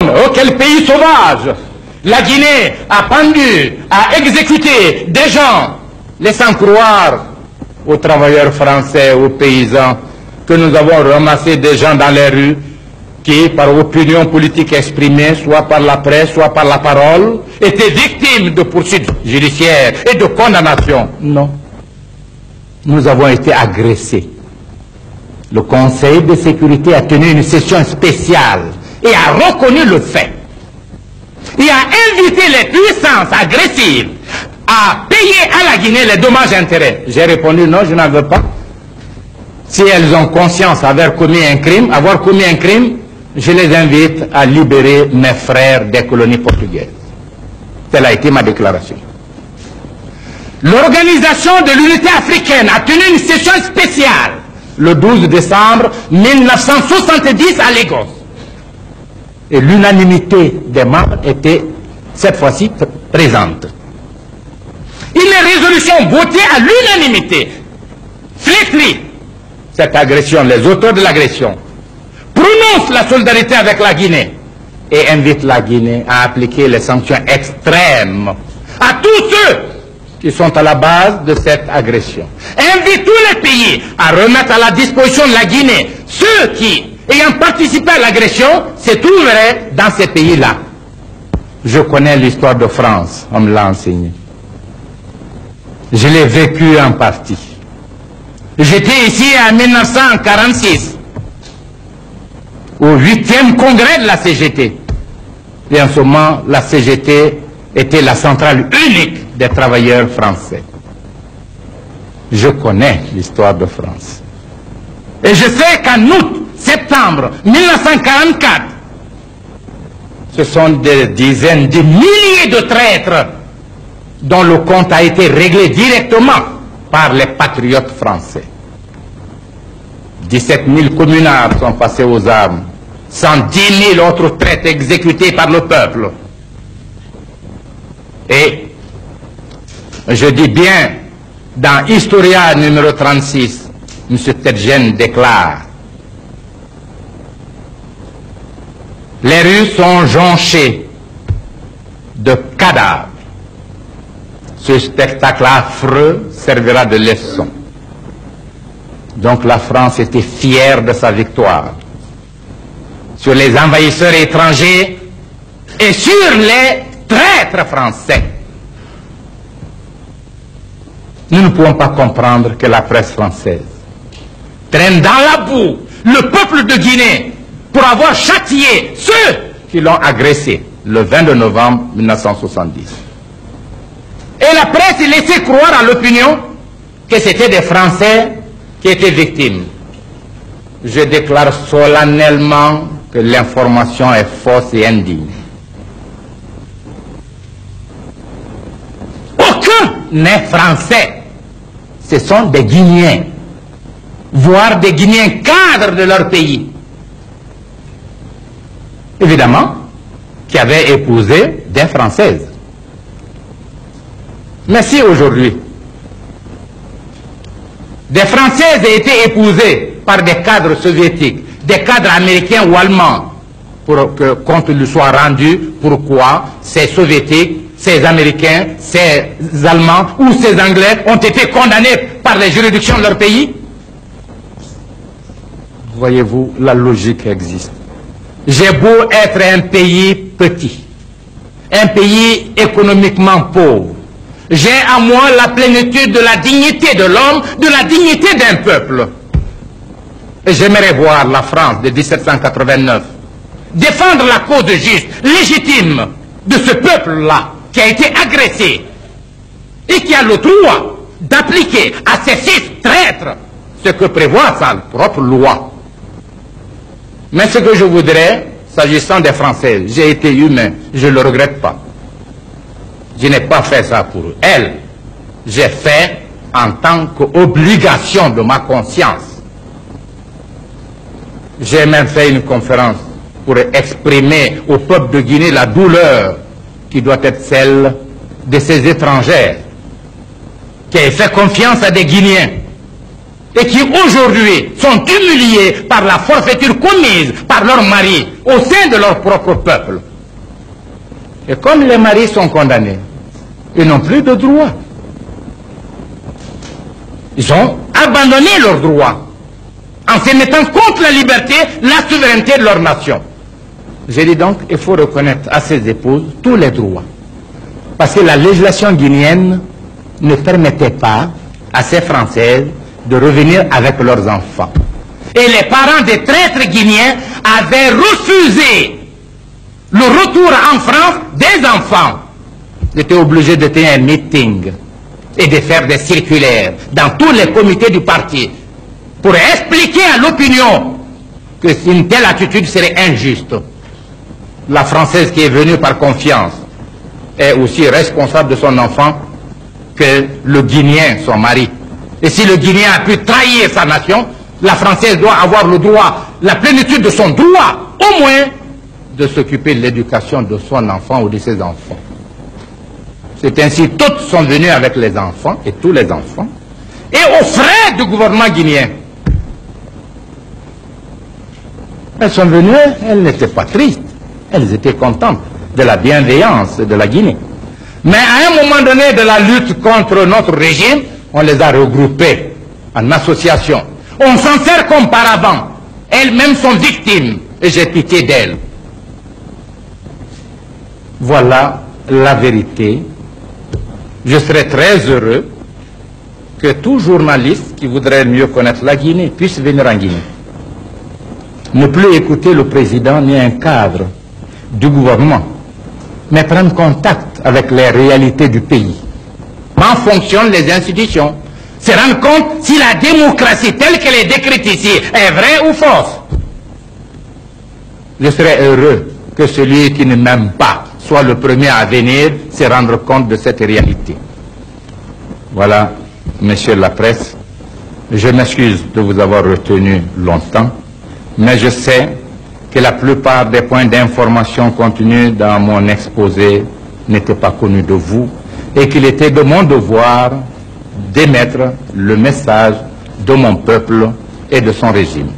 Oh, quel pays sauvage! La Guinée a pendu, a exécuté des gens, laissant croire aux travailleurs français, aux paysans, que nous avons ramassé des gens dans les rues qui, par opinion politique exprimée, soit par la presse, soit par la parole, étaient victimes de poursuites judiciaires et de condamnations. Non. Nous avons été agressés. Le Conseil de sécurité a tenu une session spéciale et a reconnu le fait. Il a invité les puissances agressives à payer à la Guinée les dommages-intérêts. J'ai répondu non, je n'en veux pas. Si elles ont conscience d'avoir commis un crime, je les invite à libérer mes frères des colonies portugaises. Telle a été ma déclaration. L'Organisation de l'Unité africaine a tenu une session spéciale le 12 décembre 1970 à Lagos. Et l'unanimité des membres était cette fois-ci présente. Une résolution votée à l'unanimité flétrit cette agression, les auteurs de l'agression, prononce la solidarité avec la Guinée et invite la Guinée à appliquer les sanctions extrêmes à tous ceux qui sont à la base de cette agression. Invite tous les pays à remettre à la disposition de la Guinée ceux qui, ayant participé à l'agression, se trouveraient dans ces pays-là. Je connais l'histoire de France, on me l'a enseigné. Je l'ai vécu en partie. J'étais ici en 1946, au 8e congrès de la CGT. Et en ce moment, la CGT était la centrale unique des travailleurs français. Je connais l'histoire de France. Et je sais qu'en août, septembre 1944, ce sont des dizaines de milliers de traîtres dont le compte a été réglé directement par les patriotes français. 17 000 communards sont passés aux armes, 110 000 autres traîtres exécutés par le peuple. Et je dis bien, dans Historia numéro 36, M. Tedjen déclare: les rues sont jonchées de cadavres. Ce spectacle affreux servira de leçon. Donc la France était fière de sa victoire sur les envahisseurs étrangers et sur les traîtres français. Nous ne pouvons pas comprendre que la presse française traîne dans la boue le peuple de Guinée pour avoir châtié ceux qui l'ont agressé le 22 novembre 1970. Et la presse laissait croire à l'opinion que c'était des Français qui étaient victimes. Je déclare solennellement que l'information est fausse et indigne. Aucun n'est français. Ce sont des Guinéens, voire des Guinéens cadres de leur pays. Évidemment, qui avaient épousé des Françaises. Mais si aujourd'hui, des Françaises aient été épousées par des cadres soviétiques, des cadres américains ou allemands, pour que compte lui soit rendu, pourquoi ces soviétiques, ces américains, ces allemands ou ces anglais ont été condamnés par les juridictions de leur pays? Voyez-vous, la logique existe. J'ai beau être un pays petit, un pays économiquement pauvre, j'ai à moi la plénitude de la dignité de l'homme, de la dignité d'un peuple. Et j'aimerais voir la France de 1789 défendre la cause juste, légitime de ce peuple-là qui a été agressé et qui a le droit d'appliquer à ses fils traîtres ce que prévoit sa propre loi. Mais ce que je voudrais, s'agissant des Français, j'ai été humain, je ne le regrette pas. Je n'ai pas fait ça pour elles. J'ai fait en tant qu'obligation de ma conscience. J'ai même fait une conférence pour exprimer au peuple de Guinée la douleur qui doit être celle de ces étrangères qui avaient fait confiance à des Guinéens et qui aujourd'hui sont humiliés par la forfaiture commise par leurs maris au sein de leur propre peuple. Et comme les maris sont condamnés, ils n'ont plus de droits. Ils ont abandonné leurs droits en se mettant contre la liberté, la souveraineté de leur nation. J'ai dit donc, il faut reconnaître à ces épouses tous les droits. Parce que la législation guinéenne ne permettait pas à ces Françaises de revenir avec leurs enfants. Et les parents des traîtres guinéens avaient refusé le retour en France des enfants. Ils étaient obligés de tenir un meeting et de faire des circulaires dans tous les comités du parti pour expliquer à l'opinion que une telle attitude serait injuste. La Française qui est venue par confiance est aussi responsable de son enfant que le Guinéen, son mari. Et si le Guinéen a pu trahir sa nation, la Française doit avoir le droit, la plénitude de son droit, au moins, de s'occuper de l'éducation de son enfant ou de ses enfants. C'est ainsi, toutes sont venues avec les enfants, et tous les enfants, et aux frais du gouvernement guinéen. Elles sont venues, elles n'étaient pas tristes, elles étaient contentes de la bienveillance de la Guinée. Mais à un moment donné de la lutte contre notre régime, on les a regroupées en association. On s'en sert comme paravent. Elles-mêmes sont victimes et j'ai pitié d'elles. Voilà la vérité. Je serais très heureux que tout journaliste qui voudrait mieux connaître la Guinée puisse venir en Guinée. Ne plus écouter le président ni un cadre du gouvernement, mais prendre contact avec les réalités du pays. Comment fonctionnent les institutions? Se rendre compte si la démocratie telle qu'elle est décrite ici est vraie ou fausse. Je serais heureux que celui qui ne m'aime pas soit le premier à venir se rendre compte de cette réalité. Voilà, messieurs la presse, je m'excuse de vous avoir retenu longtemps, mais je sais que la plupart des points d'information contenus dans mon exposé n'étaient pas connus de vous et qu'il était de mon devoir d'émettre le message de mon peuple et de son régime.